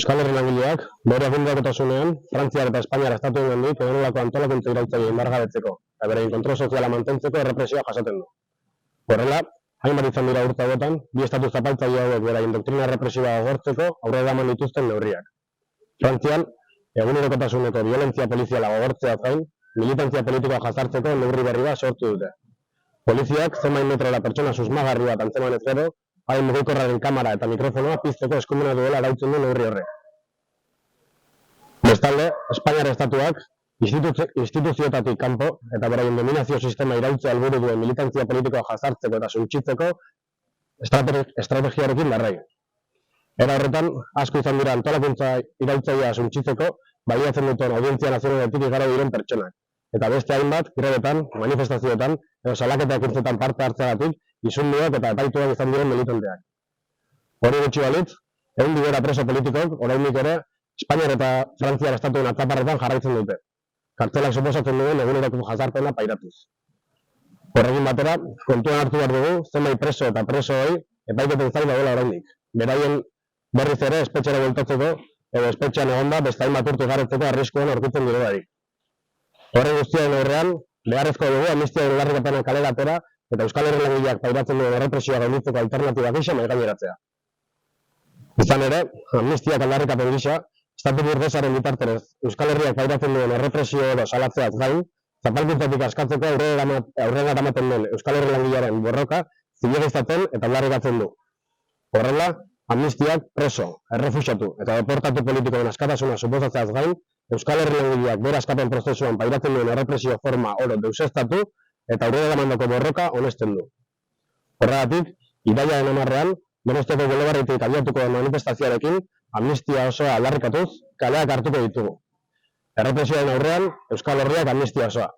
Euskal Herri langileak, bere egunerokotasunean, Frantziar eta Espainiar estatuengandik edonolako antolakuntza iraultzaile indargabetzeko eta beraien kontrol soziala mantentzeko errepresioa jasaten du. Horrela, hainbat izan dira urte hauetan, bi estatu zapaltzaile hauek beraien doktrina errepresiboa gogortzeko aurrera eman dituzten neurriak. Frantzian, egunerokotasuneko violentzia poliziala gogortzeaz gain, militantzia politikoa jazartzeko neurri berri bat sortu dute. Poliziak zenbait metrora pertsona susmagarri bat antzemanez gero, hain mugikorraren kamera eta mikrofonoa pizteko eskumena duela arautzen du neurri horrek. Bestalde, Espainiar estatuak instituzioetatik kanpo eta beraien dominazio sistema iraultzea helburu duen militantzia politikoa jazartzeko eta suntsitzeko estrategiarekin darrai. Era horretan, asko izan dira antolakuntza iraultzailea suntsitzeko baliatzen duten audientzia nazionaletik igaro diren pertsonak. Eta beste hainbat, grebetan, manifestazioetan edo salaketa ekintzetan parte hartzeagatik isunduak eta epaituak izan diren militanteak. Hori gutxi balitz, ehun gora preso politikok oraindik ere Espainiar eta Frantziar estatuen atzaparretan jarraitzen dute. Kartzelak suposatzen duen eguneroko jazarpena pairatuz. Horrekin batera, kontuan hartu behar dugu zenbait preso eta presoei epaiketen zain daudela oraindik. Beraien berriz ere espetxera bueltatzeko edo espetxean egonda beste hainbat urte igarotzeko arriskuan aurkitzen direlarik. Horren guztiaren aurrean, beharrezko dugu amnistia aldarrikapena kalera atera eta Euskal Herri langileak pairatzen duen errepresioa gainditzeko alternatiba gisa mahaigaineratzea. Izan ere, amnistiak aldarrikapen gisa, estatu burgesaren bitartez Euskal Herriak pairatzen duen errepresio edo salatzeaz gain, zapalkuntzatik askatzeko aurrera eramaten den Euskal Herri langilearen borroka zilegiztatzen eta aldarrikatzen du. Horrela, amnistiak preso, errefuxiatu eta deportatu politikoen askatasuna suposatzeaz gain, Euskal Herri langileak bere askapen prozesuan pairatzen duen errepresio forma oro deuseztatu eta aurrera eramandako borroka onesten du. Horregatik, irailaren 10ean, Donostiako bulebarretik abiatuko den manifestazioarekin, amnistia osoa aldarrikatuz, kaleak hartuko ditugu. Errepresioaren aurrean, Euskal Herriak amnistia osoa.